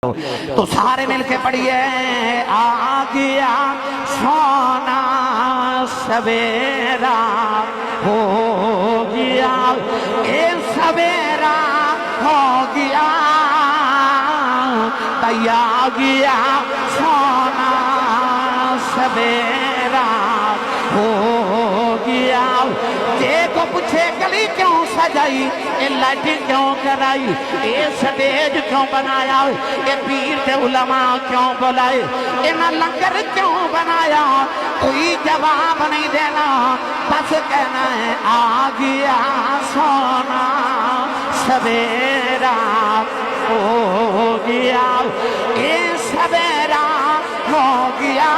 تو سارے مل کے پڑھیے آ گیا سونا سویرا ہو گیا اے سویرا ہو گیا تیا گیا سونا سویرا ہو گیا دیکھو پوچھے گلی کیوں سجائی اے لائٹنگ کیوں کرائی اے سٹیج کیوں بنایا اے پیر تے علماء کیوں بلائے اے نہ لنگر کیوں بنایا کوئی جواب نہیں دینا بس کہنا ہے آ گیا سونا سویرا ہو گیا اے سویرا ہو گیا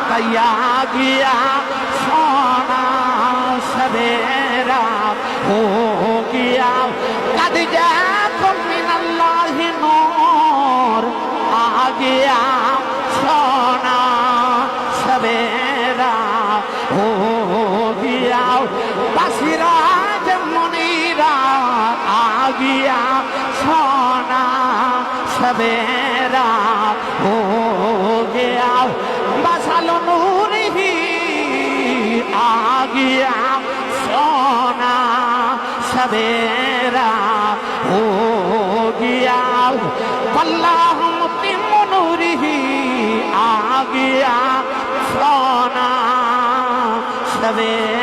تیا گیا سونا سویرا ہو گیا قد جاءکم من اللہ نور آ گیا سونا سویرا ہو گیا بسراج منیرا آ گیا سونا سویرا ہو گیا بسل نور ہی آ گیا سونا سویرا ہو گیا واللہ متم نور ہی آ گیا سونا سویرا